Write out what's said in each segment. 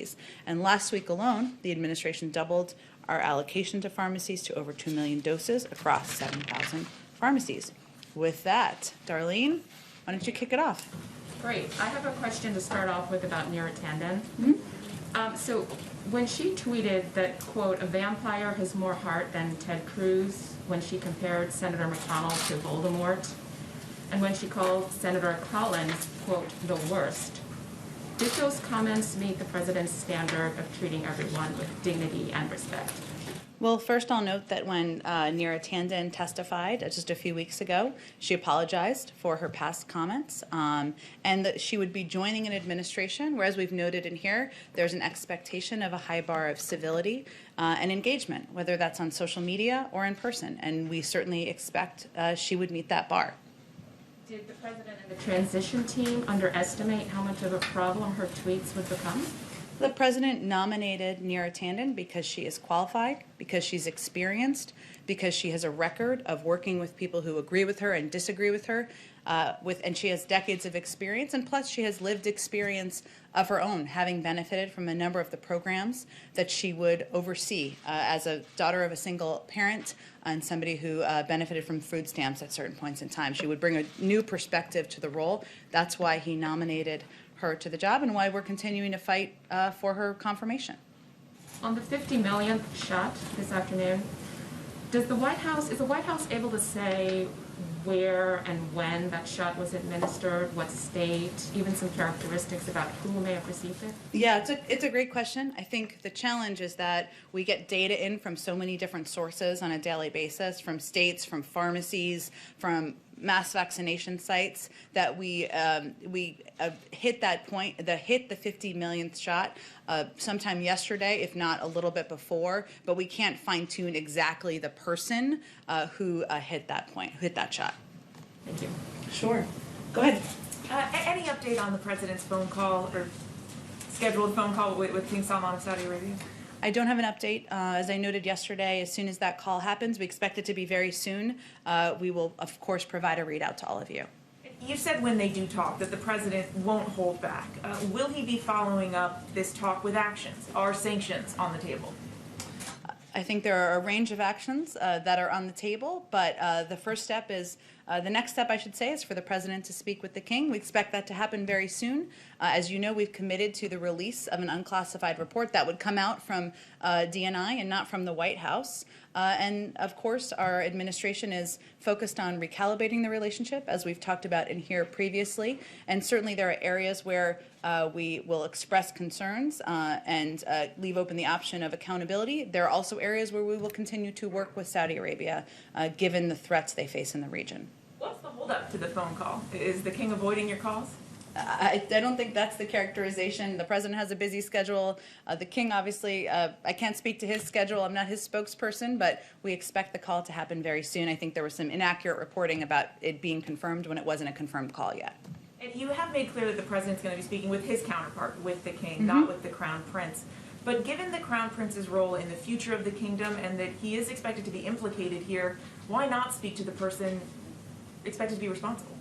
pharmacies. And last week alone, the administration doubled our allocation to pharmacies to over 2 million doses across 7,000 pharmacies. With that, Darlene, why don't you kick it off? Great. I have a question to start off with about Neera Tanden. So when she tweeted that, quote, a vampire has more heart than Ted Cruz, when she compared Senator McConnell to Voldemort, and when she called Senator Collins, quote, the worst, did those comments meet the president's standard of treating everyone with dignity and respect? Well, first I'll note that when Neera Tanden testified just a few weeks ago, she apologized for her past comments and that she would be joining an administration where, as we've noted in here, there's an expectation of a high bar of civility and engagement, whether that's on social media or in person, and we certainly expect she would meet that bar. Did the president and the transition team underestimate how much of a problem her tweets would become? The president nominated Neera Tanden because she is qualified, because she's experienced, because she has a record of working with people who agree with her and disagree with her, and she has decades of experience, and plus she has lived experience of her own, having benefited from a number of the programs that she would oversee as a daughter of a single parent and somebody who benefited from food stamps at certain points in time. She would bring a new perspective to the role. That's why he nominated her to the job and why we're continuing to fight for her confirmation. On the 50 millionth shot this afternoon, is the White House able to say where and when that shot was administered, what state, even some characteristics about who may have received it? Yeah, it's a great question. I think the challenge is that we get data in from so many different sources on a daily basis, from states, from pharmacies, from mass vaccination sites, that we hit that point, hit the 50 millionth shot sometime yesterday, if not a little bit before, but we can't fine-tune exactly the person who hit that point, hit that shot. Thank you. Sure. Go ahead. Any update on the president's phone call or scheduled phone call with King Salman of Saudi Arabia? I don't have an update. As I noted yesterday, as soon as that call happens, we expect it to be very soon. We will, of course, provide a readout to all of you. You said when they do talk that the president won't hold back. Will he be following up this talk with actions? Are sanctions on the table? I think there are a range of actions that are on the table, but the first step is, the next step, I should say, is for the president to speak with the king. We expect that to happen very soon. As you know, we've committed to the release of an unclassified report that would come out from DNI and not from the White House. And of course, our administration is focused on recalibrating the relationship, as we've talked about in here previously. And certainly there are areas where we will express concerns and leave open the option of accountability. There are also areas where we will continue to work with Saudi Arabia, given the threats they face in the region. What's the holdup to the phone call? Is the king avoiding your calls? I don't think that's the characterization. The president has a busy schedule. The king, obviously, I can't speak to his schedule. I'm not his spokesperson, but we expect the call to happen very soon. I think there was some inaccurate reporting about it being confirmed when it wasn't a confirmed call yet. And you have made clear that the president's going to be speaking with his counterpart, with the king, not with the crown prince. But given the crown prince's role in the future of the kingdom and that he is expected to be implicated here, why not speak to the person expected to be responsible?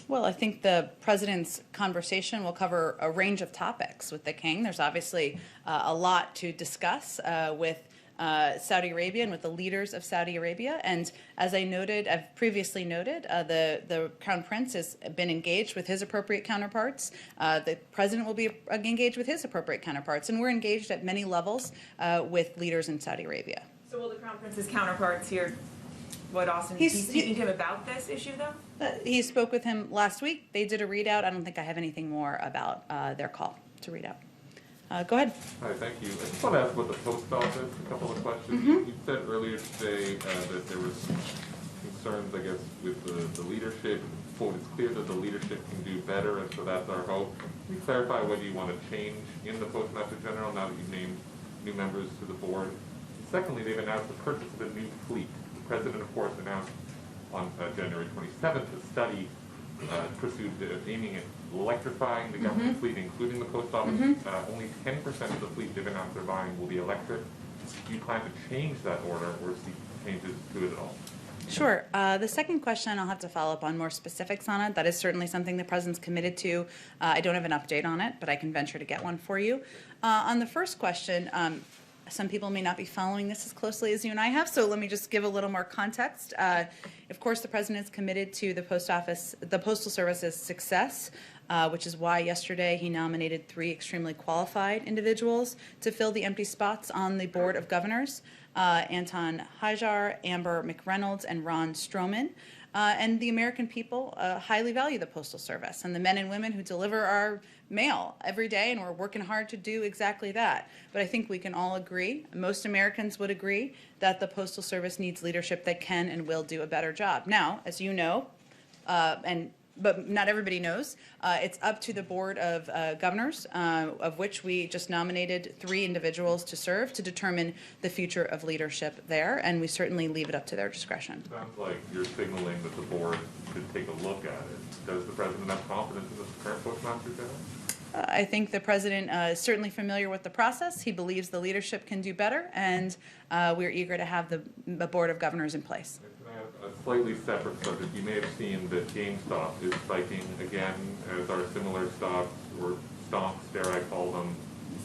Well, I think the president's conversation will cover a range of topics with the king. There's obviously a lot to discuss with Saudi Arabia and with the leaders of Saudi Arabia. And as I've previously noted, the Crown Prince has been engaged with his appropriate counterparts. The president will be engaged with his appropriate counterparts. And we're engaged at many levels with leaders in Saudi Arabia. So will the Crown Prince's counterparts here, Austin, he's speaking to him about this issue, though? He spoke with him last week. They did a readout. I don't think I have anything more about their call to read out. Go ahead. Hi, thank you. I just want to ask about the post office, a couple of questions. You said earlier today that there was concerns, I guess, with the leadership. Quote, it's clear that the leadership can do better, and so that's our hope. Can you clarify whether you want to change in the Postmaster General now that you've named new members to the board? Secondly, they've announced the purchase of a new fleet. The president, of course, announced on January 27th a study pursued aiming at electrifying the government fleet, including the post office. Only 10% of the fleet they've announced they're buying will be electric. Do you plan to change that order or seek changes to it at all? Sure. The second question, I'll have to follow up on more specifics on it. That is certainly something the President's committed to. I don't have an update on it, but I can venture to get one for you. On the first question, some people may not be following this as closely as you and I have, so let me just give a little more context. Of course, the President is committed to the Postal Service's success, which is why yesterday he nominated 3 extremely qualified individuals to fill the empty spots on the Board of Governors. Anton Hajar, Amber McReynolds, and Ron Stroman. And the American people highly value the Postal Service and the men and women who deliver our mail every day, and we're working hard to do exactly that. But I think we can all agree, most Americans would agree, that the Postal Service needs leadership that can and will do a better job. Now, as you know, but not everybody knows, it's up to the Board of Governors, of which we just nominated 3 individuals to serve to determine the future of leadership there, and we certainly leave it up to their discretion. Sounds like you're signaling that the board should take a look at it. Does the President have confidence in the current Postmaster General? I think the President is certainly familiar with the process. He believes the leadership can do better, and we're eager to have the Board of Governors in place. A slightly separate subject. You may have seen that GameStop is spiking again, as are similar stocks, or stonks, dare I call them.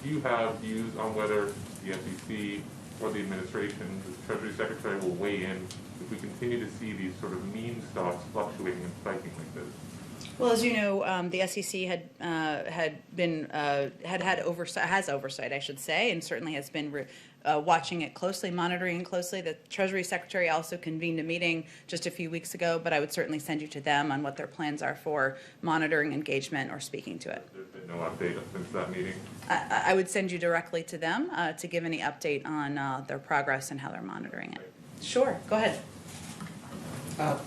Do you have views on whether the SEC or the administration, the Treasury Secretary, will weigh in if we continue to see these sort of meme stocks fluctuating and spiking like this? Well, as you know, the SEC has oversight, I should say, and certainly has been watching it closely, monitoring it closely. The Treasury Secretary also convened a meeting just a few weeks ago, but I would certainly send you to them on what their plans are for monitoring engagement or speaking to it. There's been no update since that meeting? I would send you directly to them to give any update on their progress and how they're monitoring it. Sure, go ahead. The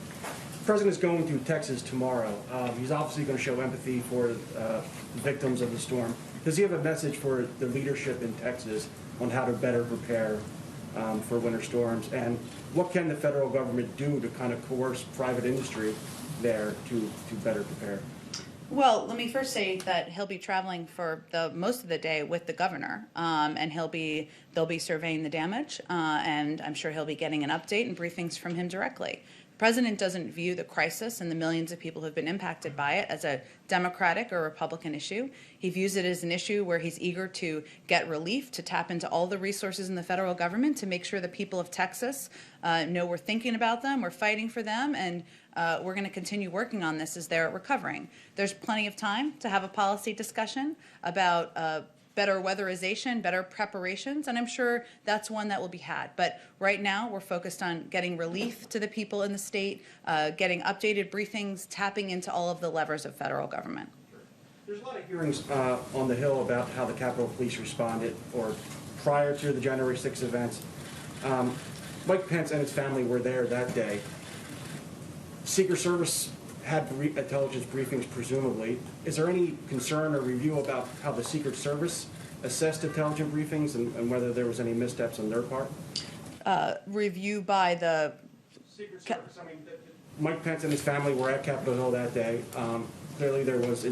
President's going through Texas tomorrow. He's obviously going to show empathy for the victims of the storm. Does he have a message for the leadership in Texas on how to better prepare for winter storms? And what can the federal government do to kind of coerce private industry there to better prepare? Well, let me first say that he'll be traveling for most of the day with the governor, and they'll be surveying the damage, and I'm sure he'll be getting an update and briefings from him directly. The President doesn't view the crisis and the millions of people who have been impacted by it as a Democratic or Republican issue. He views it as an issue where he's eager to get relief, to tap into all the resources in the federal government to make sure the people of Texas know we're thinking about them, we're fighting for them, and we're going to continue working on this as they're recovering. There's plenty of time to have a policy discussion about better weatherization, better preparations, and I'm sure that's one that will be had. But right now, we're focused on getting relief to the people in the state, getting updated briefings, tapping into all of the levers of federal government. There's a lot of hearings on the Hill about how the Capitol Police responded, or prior to the January 6th events. Mike Pence and his family were there that day. Secret Service had intelligence briefings, presumably. Is there any concern or review about how the Secret Service assessed intelligence briefings and whether there was any missteps on their part? Review by the Secret Service. I mean, Mike Pence and his family were at Capitol Hill that day. Clearly, there was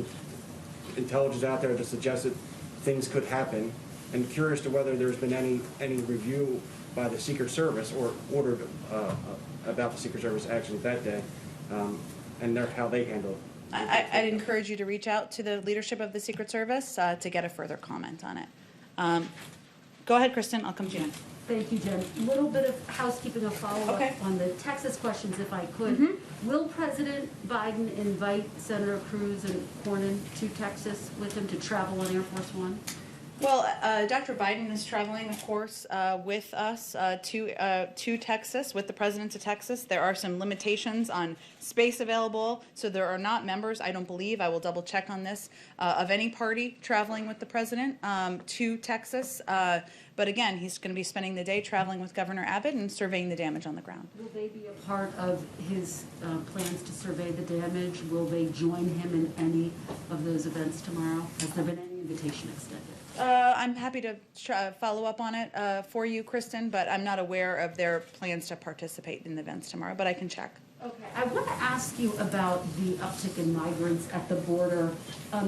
intelligence out there that suggested things could happen. And curious to whether there's been any review by the Secret Service or ordered about the Secret Service actions that day. And how they handle it. I'd encourage you to reach out to the leadership of the Secret Service to get a further comment on it. Go ahead, Kristen. I'll come to you next. Thank you, Jen. A little bit of housekeeping, a follow-up Okay. on the Texas questions, if I could. Will President Biden invite Senator Cruz and Cornyn to Texas with him to travel on Air Force One? Well, Dr. Biden is traveling, of course, with us to Texas, with the President to Texas. There are some limitations on space available, so there are not members, I don't believe, I will double check on this, of any party traveling with the President to Texas. But again, he's going to be spending the day traveling with Governor Abbott and surveying the damage on the ground. Will they be a part of his plans to survey the damage? Will they join him in any of those events tomorrow? Has there been any invitation extended? I'm happy to follow up on it for you, Kristen, but I'm not aware of their plans to participate in the events tomorrow, but I can check. Okay, I want to ask you about the uptick in migrants at the border.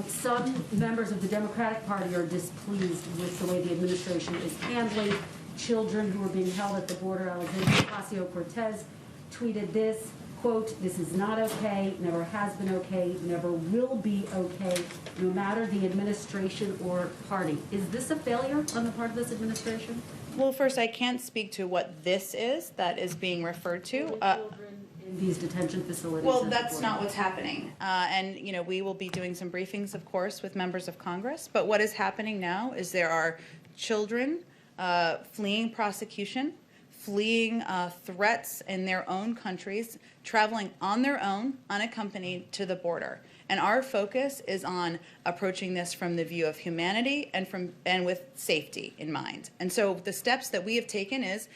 Some members of the Democratic Party are displeased with the way the administration is handling children who are being held at the border. Alexandria Ocasio-Cortez tweeted this, quote, "This is not okay, never has been okay, never will be okay, no matter the administration or party." Is this a failure on the part of this administration? Well, first, I can't speak to what this is that is being referred to. Children in these detention facilities. Well, at the that's border. not what's happening. And, you know, we will be doing some briefings, of course, with members of Congress. But what is happening now is there are children fleeing prosecution, fleeing threats in their own countries, traveling on their own, unaccompanied, to the border. And our focus is on approaching this from the view of humanity and with safety in mind. And so the steps that we have taken is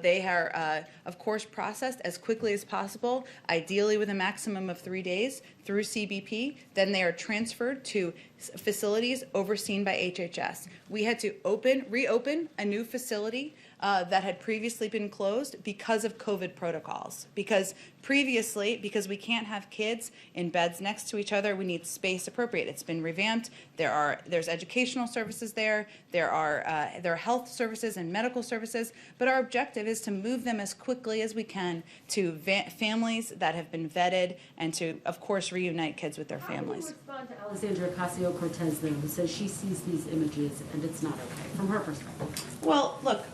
they are, of course, processed as quickly as possible, ideally with a maximum of 3 days through CBP. Then they are transferred to facilities overseen by HHS. We had to reopen a new facility that had previously been closed because of COVID protocols. Because because we can't have kids in beds next to each other, we need space appropriate. It's been revamped. There's educational services there. There are health services and medical services. But our objective is to move them as quickly as we can to families that have been vetted and to, of course, reunite kids with their families. How do you respond to Alexandria Ocasio-Cortez, then, who says she sees these images and it's not okay, from her perspective? Well, look,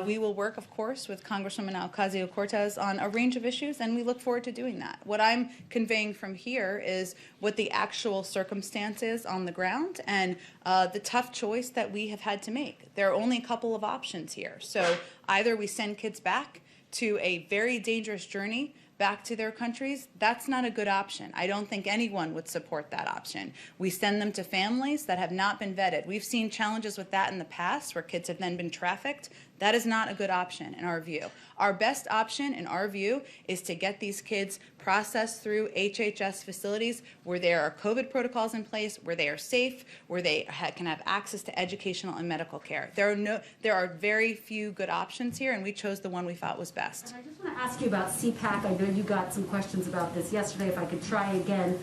we will work, of course, with Congresswoman Ocasio-Cortez on a range of issues, and we look forward to doing that. What I'm conveying from here is what the actual circumstance is on the ground and the tough choice that we have had to make. There are only a couple of options here. So either we send kids back to a very dangerous journey back to their countries. That's not a good option. I don't think anyone would support that option. We send them to families that have not been vetted. We've seen challenges with that in the past where kids have then been trafficked. That is not a good option in our view. Our best option in our view is to get these kids processed through HHS facilities where there are COVID protocols in place, where they are safe, where they can have access to educational and medical care. There are very few good options here, and we chose the one we thought was best. And I just want to ask you about CPAC. I know you got some questions about this yesterday. If I could try again,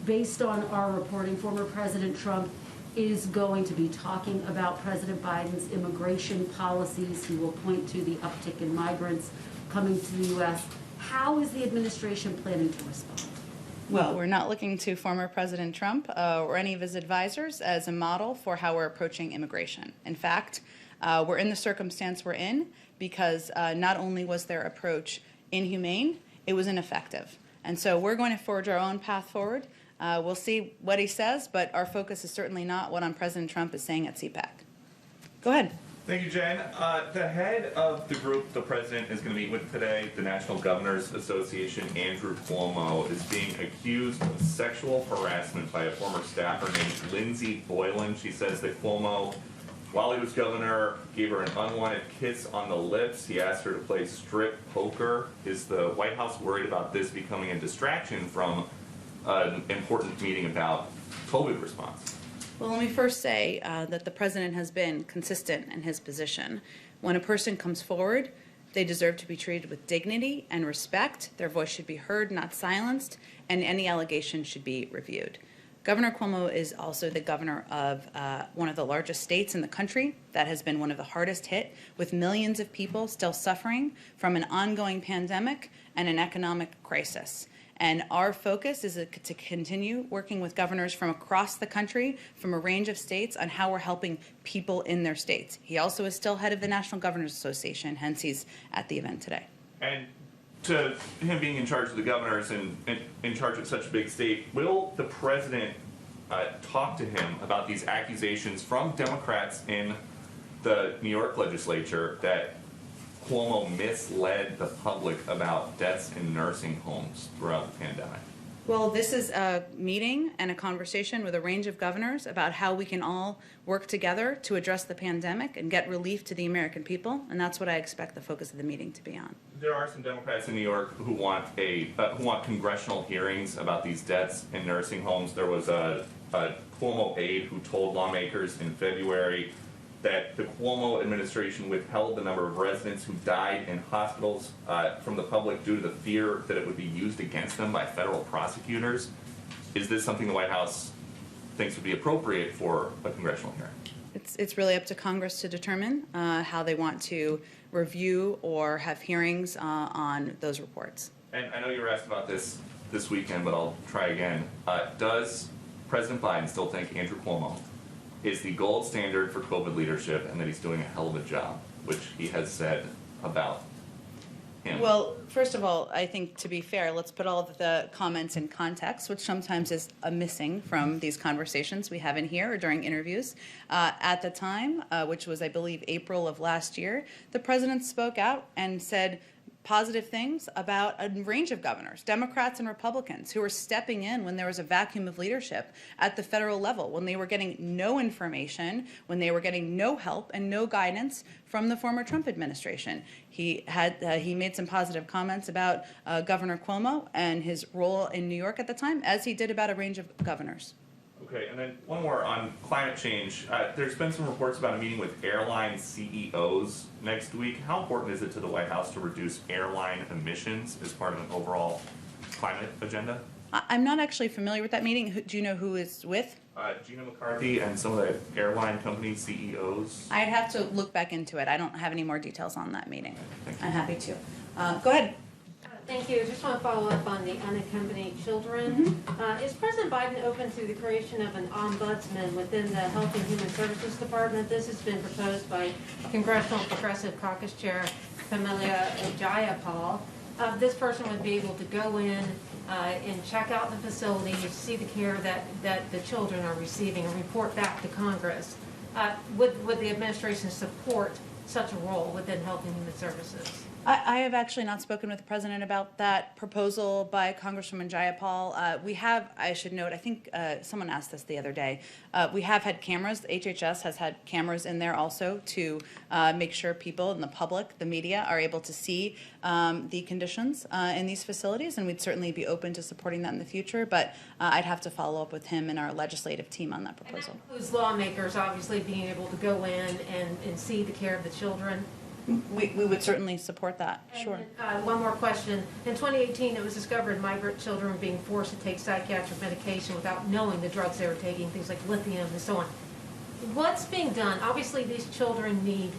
based on our reporting, former President Trump is going to be talking about President Biden's immigration policies. He will point to the uptick in migrants coming to the U.S. How is the administration planning to respond? Well, we're not looking to former President Trump or any of his advisors as a model for how we're approaching immigration. In fact, we're in the circumstance we're in because not only was their approach inhumane, it was ineffective. And so we're going to forge our own path forward. We'll see what he says, but our focus is certainly not what President Trump is saying at CPAC. Go ahead. Thank you, Jen. The head of the group the president is going to meet with today, the National Governors Association, Andrew Cuomo, is being accused of sexual harassment by a former staffer named Lindsey Boylan. She says that Cuomo, while he was governor, gave her an unwanted kiss on the lips. He asked her to play strip poker. Is the White House worried about this becoming a distraction from an important meeting about COVID response? Well, let me first say that the president has been consistent in his position. When a person comes forward, they deserve to be treated with dignity and respect. Their voice should be heard, not silenced, and any allegation should be reviewed. Governor Cuomo is also the governor of one of the largest states in the country that has been one of the hardest hit, with millions of people still suffering from an ongoing pandemic and an economic crisis. And our focus is to continue working with governors from across the country, from a range of states, on how we're helping people in their states. He also is still head of the National Governors Association, hence he's at the event today. And to him being in charge of the governors and in charge of such a big state, will the president talk to him about these accusations from Democrats in the New York legislature that Cuomo misled the public about deaths in nursing homes throughout the pandemic? Well, this is a meeting and a conversation with a range of governors about how we can all work together to address the pandemic and get relief to the American people, and that's what I expect the focus of the meeting to be on. There are some Democrats in New York who want congressional hearings about these deaths in nursing homes. There was a Cuomo aide who told lawmakers in February that the Cuomo administration withheld the number of residents who died in hospitals from the public due to the fear that it would be used against them by federal prosecutors. Is this something the White House thinks would be appropriate for a congressional hearing? It's really up to Congress to determine how they want to review or have hearings on those reports. And I know you were asked about this weekend, but I'll try again. Does President Biden still think Andrew Cuomo is the gold standard for COVID leadership and that he's doing a hell of a job, which he has said about him? Well, first of all, I think to be fair, let's put all of the comments in context, which sometimes is missing from these conversations we have in here or during interviews. At the time, which was, I believe, April of last year, the president spoke out and said positive things about a range of governors, Democrats and Republicans, who were stepping in when there was a vacuum of leadership at the federal level, when they were getting no information, when they were getting no help and no guidance from the former Trump administration. He made some positive comments about Governor Cuomo and his role in New York at the time, as he did about a range of governors. Okay, and then one more on climate change. There's been some reports about a meeting with airline CEOs next week. How important is it to the White House to reduce airline emissions as part of an overall climate agenda? I'm not actually familiar with that meeting. Do you know who is with? Gina McCarthy and some of the airline company CEOs. I'd have to look back into it. I don't have any more details on that meeting. Thank you. I'm happy to. Go ahead. Thank you. Just want to follow up on the unaccompanied children. Is President Biden open to the creation of an ombudsman within the Health and Human Services Department? This has been proposed by Congressional Progressive Caucus Chair Pamela Jayapal. This person would be able to go in and check out the facilities, see the care that the children are receiving, and report back to Congress. Would the administration support such a role within Health and Human Services? I have actually not spoken with the president about that proposal by Congresswoman Jayapal. We have, I should note, I think someone asked this the other day, we have had cameras. The HHS has had cameras in there also to make sure people in the public, the media, are able to see the conditions in these facilities, and we'd certainly be open to supporting that in the future, but I'd have to follow up with him and our legislative team on that proposal. And that includes lawmakers obviously being able to go in and see the care of the children. We would certainly support that, sure. And, one more question. In 2018, it was discovered migrant children were being forced to take psychiatric medication without knowing the drugs they were taking, things like lithium and so on. What's being done? Obviously, these children need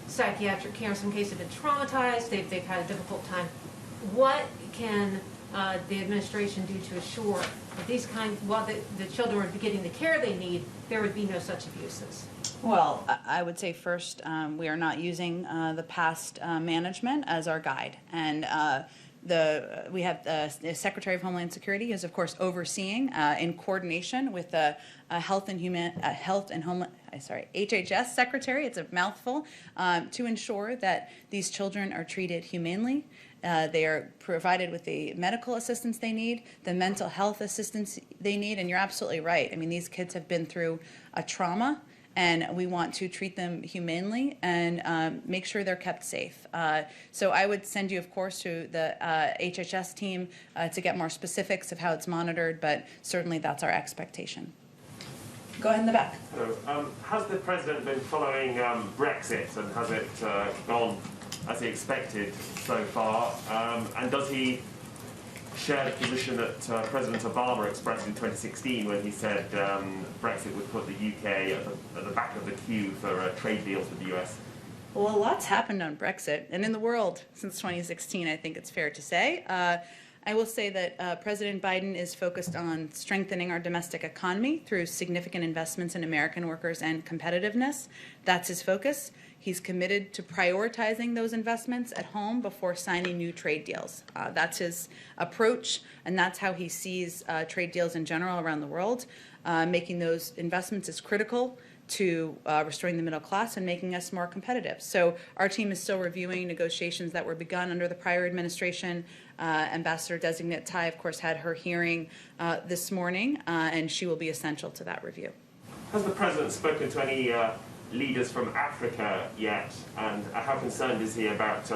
psychiatric care. In some cases, they've been traumatized. They've had a difficult time. What can the administration do to assure that while the children are getting the care they need, there would be no such abuses? Well, I would say first, we are not using the past management as our guide. And we have the Secretary of Homeland Security is, of course, overseeing in coordination with the HHS Secretary, it's a mouthful, to ensure that these children are treated humanely. They are provided with the medical assistance they need, the mental health assistance they need, and you're absolutely right. I mean, these kids have been through a trauma, and we want to treat them humanely and make sure they're kept safe. So I would send you, of course, to the HHS team to get more specifics of how it's monitored, but certainly that's our expectation. Go ahead in the back. Hello. Has the president been following Brexit, and has it gone as he expected so far? And does he share the position that President Obama expressed in 2016 when he said Brexit would put the UK at the back of the queue for trade deals with the US? Well, a lot's happened on Brexit and in the world since 2016, I think it's fair to say. I will say that President Biden is focused on strengthening our domestic economy through significant investments in American workers and competitiveness. That's his focus. He's committed to prioritizing those investments at home before signing new trade deals. That's his approach, and that's how he sees trade deals in general around the world. Making those investments is critical to restoring the middle class and making us more competitive. So our team is still reviewing negotiations that were begun under the prior administration. Ambassador-designate Tai, of course, had her hearing this morning, and she will be essential to that review. Has the president spoken to any leaders from Africa yet, and how concerned is he about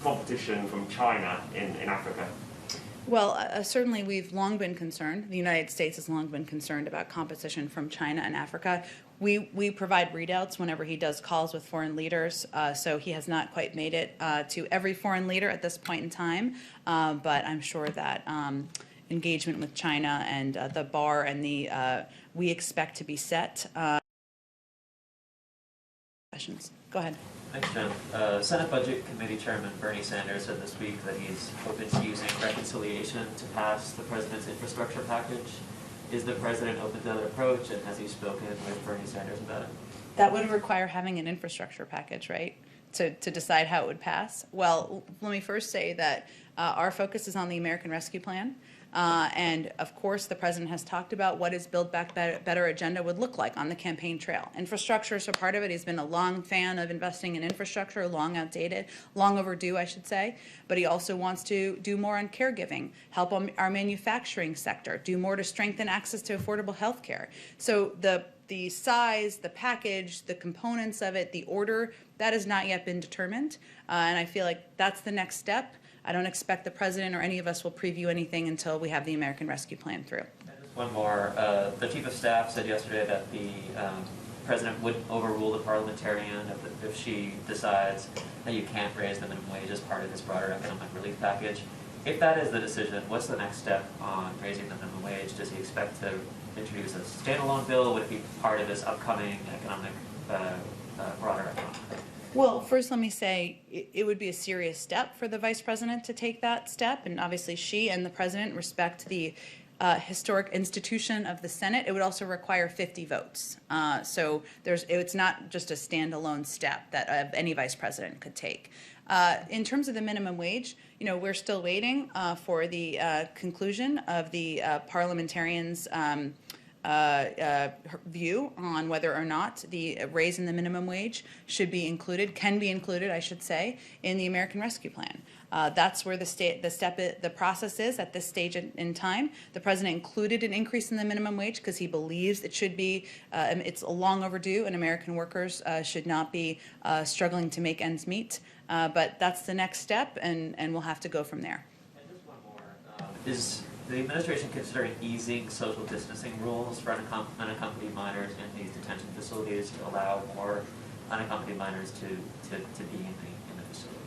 competition from China in Africa? Well, certainly we've long been concerned. The United States has long been concerned about competition from China and Africa. We provide readouts whenever he does calls with foreign leaders, so he has not quite made it to every foreign leader at this point in time, but I'm sure that engagement with China and the bar and we expect to be set questions. Go ahead. Thanks, Jen. Senate Budget Committee Chairman Bernie Sanders said this week that he's open to using reconciliation to pass the president's infrastructure package. Is the president open to that approach, and has he spoken with Bernie Sanders about it? That would require having an infrastructure package, right, to decide how it would pass? Well, let me first say that our focus is on the American Rescue Plan. And of course, the president has talked about what his Build Back Better agenda would look like on the campaign trail. Infrastructure is a part of it. He's been a long fan of investing in infrastructure, long outdated, long overdue, I should say. But he also wants to do more on caregiving, help on our manufacturing sector, do more to strengthen access to affordable health care. So the size, the package, the components of it, the order, that has not yet been determined. And I feel like that's the next step. I don't expect the president or any of us will preview anything until we have the American Rescue Plan through. And just one more. The chief of staff said yesterday that the president wouldn't overrule the parliamentarian if she decides that you can't raise the minimum wage as part of this broader economic relief package. If that is the decision, what's the next step on raising the minimum wage? Does he expect to introduce a standalone bill? Would it be part of this upcoming economic, broader economic? Well, first let me say it would be a serious step for the vice president to take that step, and obviously she and the president respect the historic institution of the Senate. It would also require 50 votes. So it's not just a standalone step that any vice president could take. In terms of the minimum wage, we're still waiting for the conclusion of the parliamentarians' view on whether or not the raise in the minimum wage can be included, I should say, in the American Rescue Plan. That's where the process is at this stage in time. The president included an increase in the minimum wage because he believes it should be, it's long overdue, and American workers should not be struggling to make ends meet. But that's the next step, and we'll have to go from there. And just one more. Is the administration considering easing social distancing rules for unaccompanied minors in these detention facilities to allow more unaccompanied minors to be in the facility?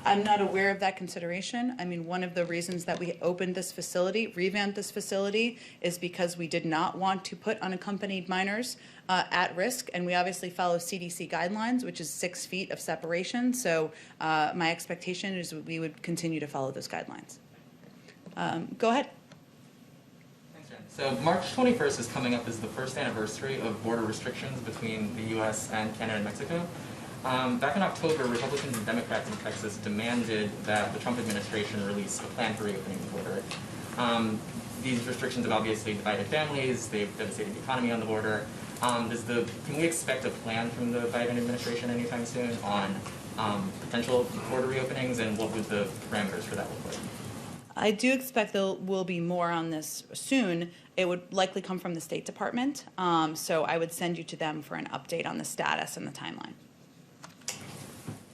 I'm not aware of that consideration. I mean, one of the reasons that we opened this facility, revamped this facility, is because we did not want to put unaccompanied minors at risk, and we obviously follow CDC guidelines, which is 6 feet of separation. So my expectation is we would continue to follow those guidelines. Go ahead. Thanks, Jen. So March 21st is coming up as the first anniversary of border restrictions between the U.S. and Canada and Mexico. Back in October, Republicans and Democrats in Texas demanded that the Trump administration release a plan for reopening the border. These restrictions have obviously divided families, they've devastated the economy on the border. Can we expect a plan from the Biden administration anytime soon on potential border reopenings, and what would the parameters for that look like? I do expect there will be more on this soon. It would likely come from the State Department, so I would send you to them for an update on the status and the timeline.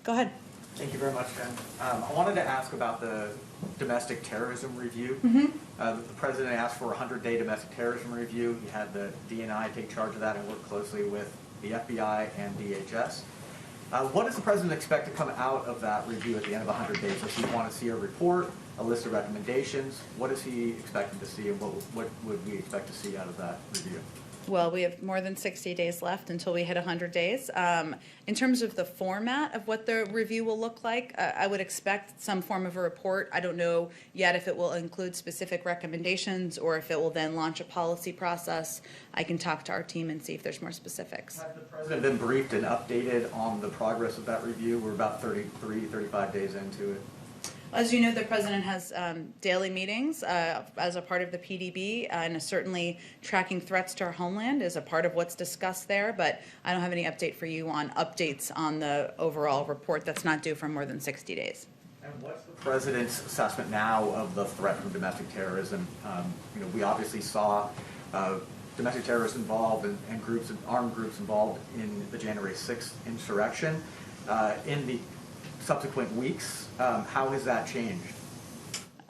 Go ahead. Thank you very much, Jen. I wanted to ask about the domestic terrorism review. The president asked for a 100-day domestic terrorism review. He had the DNI take charge of that and work closely with the FBI and DHS. What does the president expect to come out of that review at the end of 100 days? Does he want to see a report, a list of recommendations? What is he expecting to see, and what would we expect to see out of that review? Well, we have more than 60 days left until we hit 100 days. In terms of the format of what the review will look like, I would expect some form of a report. I don't know yet if it will include specific recommendations or if it will then launch a policy process. I can talk to our team and see if there's more specifics. Has the president been briefed and updated on the progress of that review? We're about 35 days into it. As you know, the president has daily meetings as a part of the PDB, and certainly tracking threats to our homeland is a part of what's discussed there, but I don't have any update for you on updates on the overall report that's not due for more than 60 days. And what's the president's assessment now of the threat from domestic terrorism? We obviously saw domestic terrorists involved and armed groups involved in the January 6th insurrection. In the subsequent weeks, how has that changed?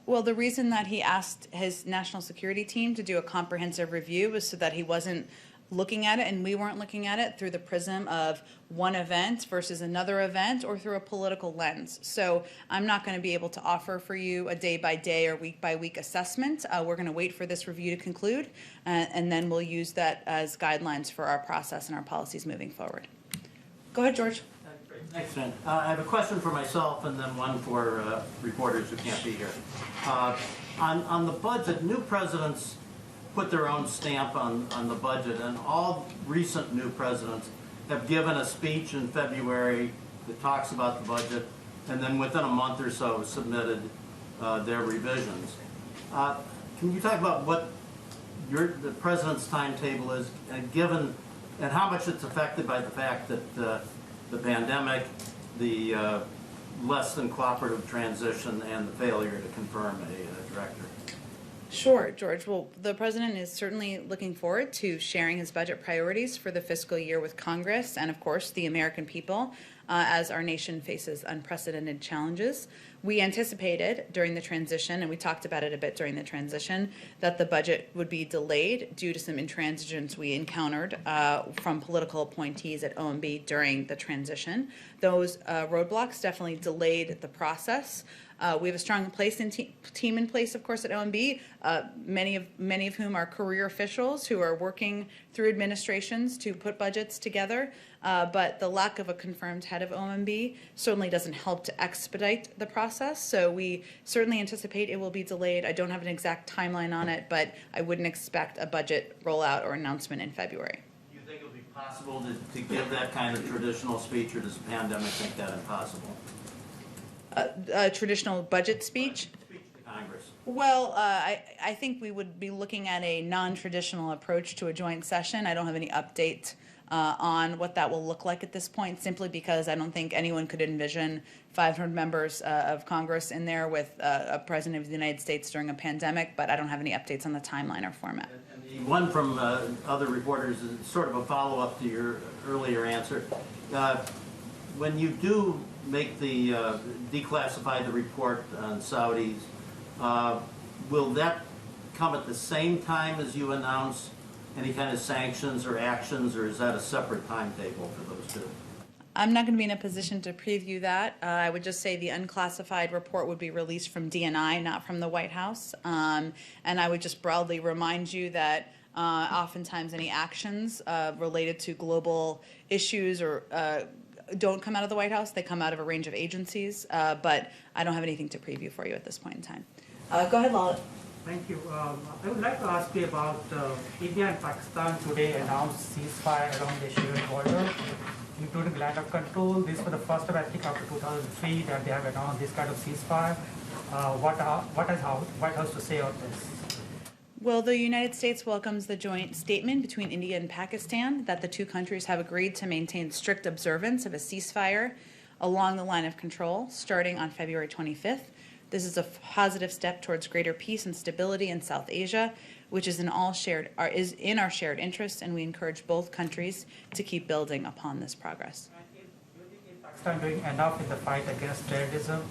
Well, the reason that he asked his national security team to do a comprehensive review was so that he wasn't looking at it, and we weren't looking at it through the prism of one event versus another event or through a political lens. So I'm not going to be able to offer for you a day-by-day or week-by-week assessment. We're going to wait for this review to conclude, and then we'll use that as guidelines for our process and our policies moving forward. Go Go ahead, George. Thanks, Jen. I have a question for myself and then one for reporters who can't be here. On the budget, new presidents put their own stamp on the budget, and all recent new presidents have given a speech in February that talks about the budget, and then within a month or so submitted their revisions. Can you talk about what the president's timetable is, and given, and how much it's affected by the fact that the pandemic, the less than cooperative transition, and the failure to confirm a director? Sure, George. Well, the president is certainly looking forward to sharing his budget priorities for the fiscal year with Congress and, of course, the American people as our nation faces unprecedented challenges. We anticipated during the transition, and we talked about it a bit during the transition, that the budget would be delayed due to some intransigence we encountered from political appointees at OMB during the transition. Those roadblocks definitely delayed the process. We have a strong team in place, of course, at OMB, many of whom are career officials who are working through administrations to put budgets together. But the lack of a confirmed head of OMB certainly doesn't help to expedite the process. So we certainly anticipate it will be delayed. I don't have an exact timeline on it, but I wouldn't expect a budget rollout or announcement in February. Do you think it would be possible to give that kind of traditional speech, or does the pandemic make that impossible? A traditional budget speech? Speech to Congress. Well, I think we would be looking at a non-traditional approach to a joint session. I don't have any update on what that will look like at this point, simply because I don't think anyone could envision 500 members of Congress in there with a president of the United States during a pandemic, but I don't have any updates on the timeline or format. And the one from other reporters is sort of a follow-up to your earlier answer. When you do make the declassify the report on Saudis, will that come at the same time as you announce any kind of sanctions or actions, or is that a separate timetable for those two? I'm not going to be in a position to preview that. I would just say the unclassified report would be released from DNI, not from the White House. And I would just broadly remind you that oftentimes any actions related to global issues or don't come out of the White House. They come out of a range of agencies, but I don't have anything to preview for you at this point in time. Go ahead, Lala. Thank you. I would like to ask you about India and Pakistan today announced ceasefire along the shared border, including land of control. This was the first time, I think, after 2003 that they have announced this kind of ceasefire. What has White House to say on this? Well, the United States welcomes the joint statement between India and Pakistan that the two countries have agreed to maintain strict observance of a ceasefire along the line of control starting on February 25th. This is a positive step towards greater peace and stability in South Asia, which is in our shared interest, and we encourage both countries to keep building upon this progress. Do you think is Pakistan doing enough in the fight against terrorism?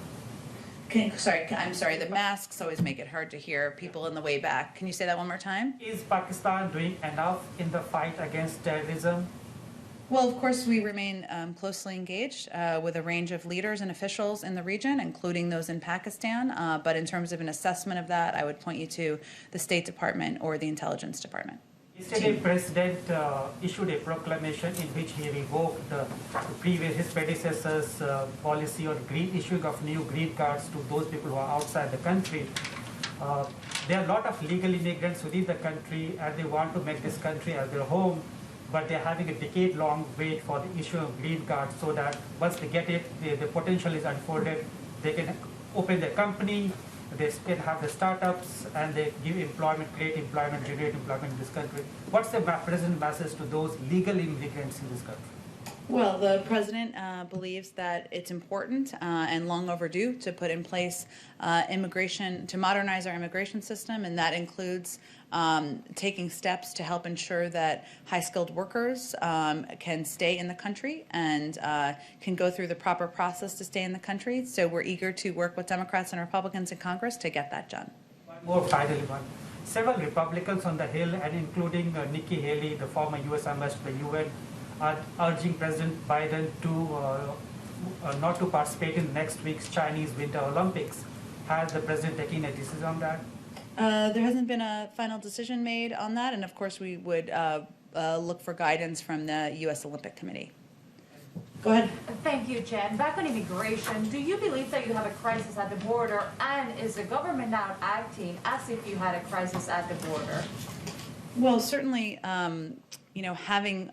I'm sorry, the masks always make it hard to hear people in the way back. Can you say that one more time? Is Pakistan doing enough in the fight against terrorism? Well, of course, we remain closely engaged with a range of leaders and officials in the region, including those in Pakistan. But in terms of an assessment of that, I would point you to the State Department or the Intelligence Department. Yesterday, President issued a proclamation in which he revoked his predecessor's policy on issuing of new green cards to those people who are outside the country. There are a lot of legal immigrants within the country, and they want to make this country as their home, but they're having a decade-long wait for the issue of green cards, so that once they get it, the potential is unfolded. They can open their company, they can have the startups, and they give employment, create employment, generate employment in this country. What's the present message to those legal immigrants in this country? Well, the president believes that it's important and long overdue to put in place immigration, to modernize our immigration system, and that includes taking steps to help ensure that high-skilled workers can stay in the country and can go through the proper process to stay in the country. So we're eager to work with Democrats and Republicans in Congress to get that done. One more final one. Several Republicans on the Hill, and including Nikki Haley, the former U.S. ambassador to the UN, are urging President Biden to not to participate in next week's Chinese Winter Olympics. Has the president taken a decision on that? There hasn't been a final decision made on that, and of course we would look for guidance from the U.S. Olympic Committee. Go ahead. Thank you, Jen. Back on immigration, do you believe that you have a crisis at the border, and is the government now acting as if you had a crisis at the border? Well, certainly, having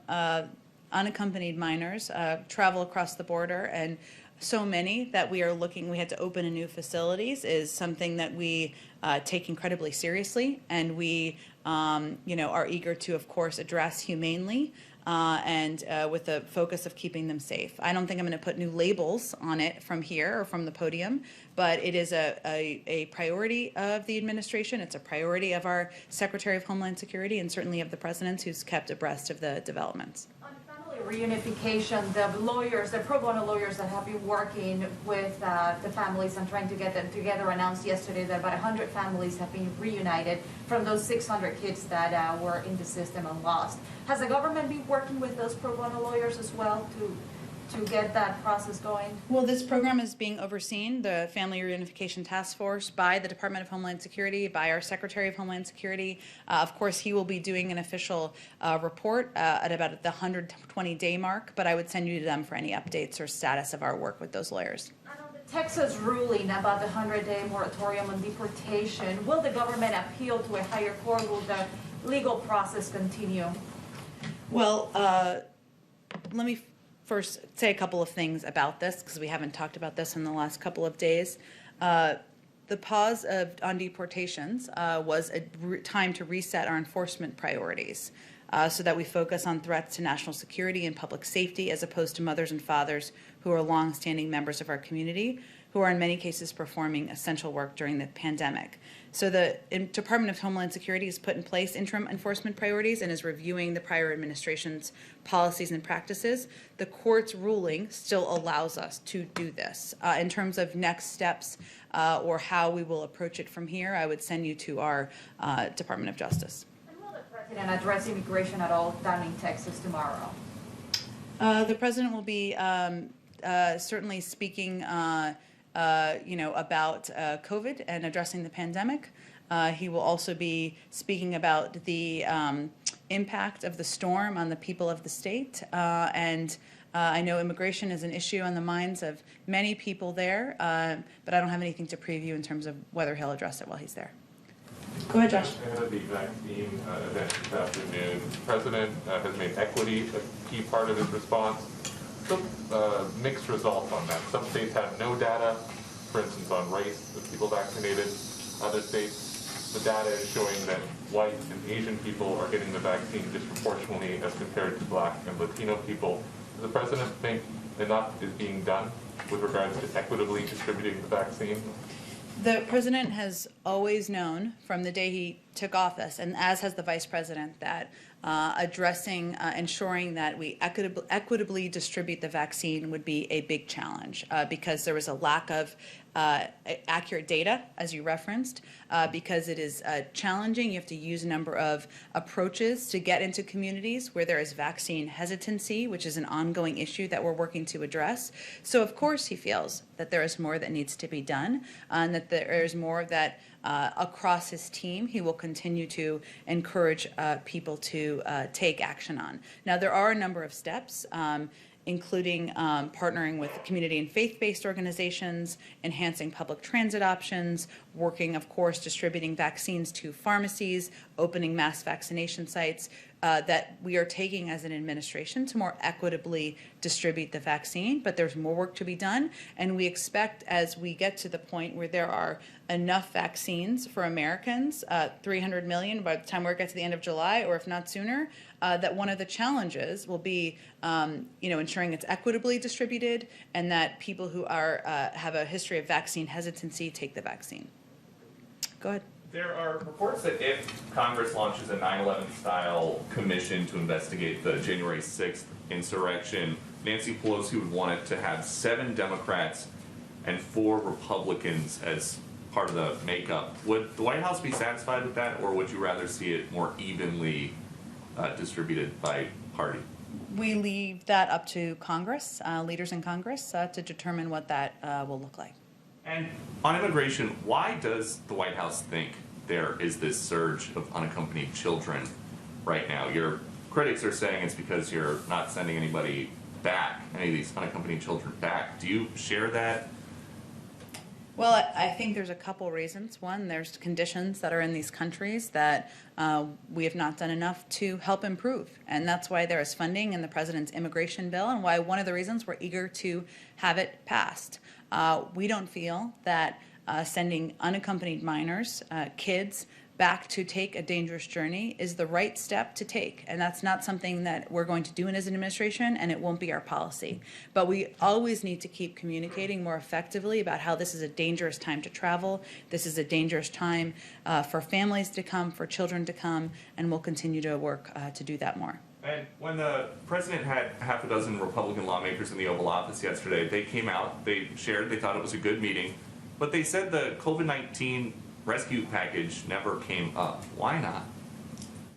unaccompanied minors travel across the border, and so many that we had to open new facilities, is something that we take incredibly seriously, and we, are eager to, of course, address humanely. And with the focus of keeping them safe. I don't think I'm going to put new labels on it from here or from the podium, but it is a priority of the administration. It's a priority of our Secretary of Homeland Security, and certainly of the President, who's kept abreast of the developments. On family reunification, the pro bono lawyers that have been working with the families and trying to get them together announced yesterday that about 100 families have been reunited from those 600 kids that were in the system and lost. Has the government been working with those pro bono lawyers as well to get that process going? Well, this program is being overseen, the Family Reunification Task Force, by the Department of Homeland Security, by our Secretary of Homeland Security. Of course, he will be doing an official report at about the 120-day mark, but I would send you to them for any updates or status of our work with those lawyers. And on the Texas ruling about the 100-day moratorium on deportation, will the government appeal to a higher court? Will the legal process continue? Well, let me first say a couple of things about this, because we haven't talked about this in the last couple of days. The pause on deportations was a time to reset our enforcement priorities so that we focus on threats to national security and public safety, as opposed to mothers and fathers who are longstanding members of our community, who are in many cases performing essential work during the pandemic. So the Department of Homeland Security has put in place interim enforcement priorities and is reviewing the prior administration's policies and practices. The court's ruling still allows us to do this. In terms of next steps or how we will approach it from here, I would send you to our Department of Justice. And will the President address immigration at all down in Texas tomorrow? The President will be certainly speaking about COVID and addressing the pandemic. He will also be speaking about the impact of the storm on the people of the state. And I know immigration is an issue on the minds of many people there, but I don't have anything to preview in terms of whether he'll address it while he's there. Go ahead, Josh. Ahead of the vaccine event this afternoon, the President has made equity a key part of his response. Some mixed results on that. Some states have no data, for instance, on race of people vaccinated. Other states, the data is showing that white and Asian people are getting the vaccine disproportionately as compared to Black and Latino people. Does the President think enough is being done with regards to equitably distributing the vaccine? The President has always known from the day he took office, and as has the Vice President, that ensuring that we equitably distribute the vaccine would be a big challenge because there was a lack of accurate data, as you referenced, because it is challenging. You have to use a number of approaches to get into communities where there is vaccine hesitancy, which is an ongoing issue that we're working to address. So, of course, he feels that there is more that needs to be done, and that there is more that across his team he will continue to encourage people to take action on. Now, there are a number of steps, including partnering with community and faith-based organizations, enhancing public transit options, working, of course, distributing vaccines to pharmacies, opening mass vaccination sites, that we are taking as an administration to more equitably distribute the vaccine. But there's more work to be done, and we expect as we get to the point where there are enough vaccines for Americans, 300 million by the time we get to the end of July, or if not sooner, that one of the challenges will be, ensuring it's equitably distributed and that people who are have a history of vaccine hesitancy take the vaccine. Go ahead. There are reports that if Congress launches a 9/11 style commission to investigate the January 6th insurrection, Nancy Pelosi would want it to have 7 Democrats and 4 Republicans as part of the makeup. Would the White House be satisfied with that, or would you rather see it more evenly distributed by party? We leave that up to Congress, leaders in Congress, to determine what that will look like. And on immigration, why does the White House think there is this surge of unaccompanied children right now? Your critics are saying it's because you're not sending anybody back, any of these unaccompanied children back. Do you share that? Well, I think there's a couple reasons. One, there's conditions that are in these countries that we have not done enough to help improve. And that's why there is funding in the president's immigration bill, and why one of the reasons we're eager to have it passed. We don't feel that sending unaccompanied minors, kids, back to take a dangerous journey is the right step to take. And that's not something that we're going to do as an administration, and it won't be our policy. But we always need to keep communicating more effectively about how this is a dangerous time to travel. This is a dangerous time for families to come, for children to come, and we'll continue to work to do that more. And when the president had half a dozen Republican lawmakers in the Oval Office yesterday, they came out, they shared, they thought it was a good meeting, but they said the COVID-19 rescue package never came up. Why not?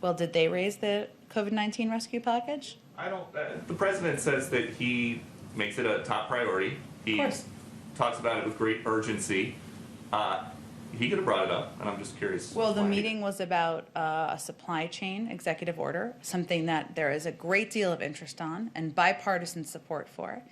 Well, did they raise the COVID-19 rescue package? I don't, the president says that he makes it a top priority. He talks about it with great urgency. He could have brought it up, and I'm just curious. Well, the meeting was about a supply chain executive order, something that there is a great deal of interest on and bipartisan support for.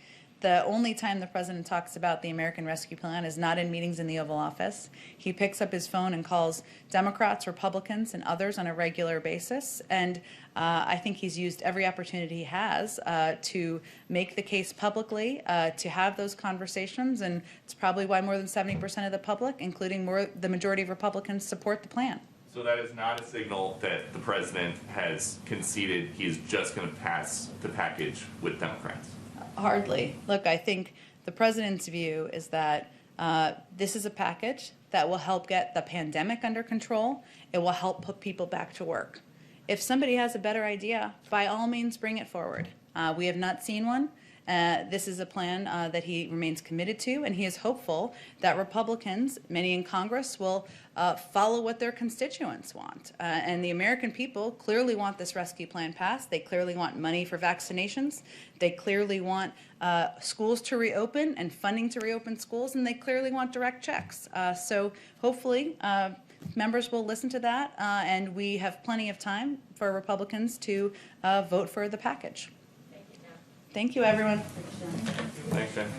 The only time the president talks about the American Rescue Plan is not in meetings in the Oval Office. He picks up his phone and calls Democrats, Republicans, and others on a regular basis. And I think he's used every opportunity he has to make the case publicly, to have those conversations. And it's probably why more than 70% of the public, including the majority of Republicans, support the plan. So that is not a signal that the president has conceded he's just going to pass the package with Democrats? Hardly. Look, I think the president's view is that this is a package that will help get the pandemic under control. It will help put people back to work. If somebody has a better idea, by all means, bring it forward. We have not seen one. This is a plan that he remains committed to, and he is hopeful that Republicans, many in Congress, will follow what their constituents want. And the American people clearly want this rescue plan passed. They clearly want money for vaccinations. They clearly want schools to reopen and funding to reopen schools, and they clearly want direct checks. So hopefully members will listen to that, and we have plenty of time for Republicans to vote for the package. Thank you, everyone. Thanks, Jen.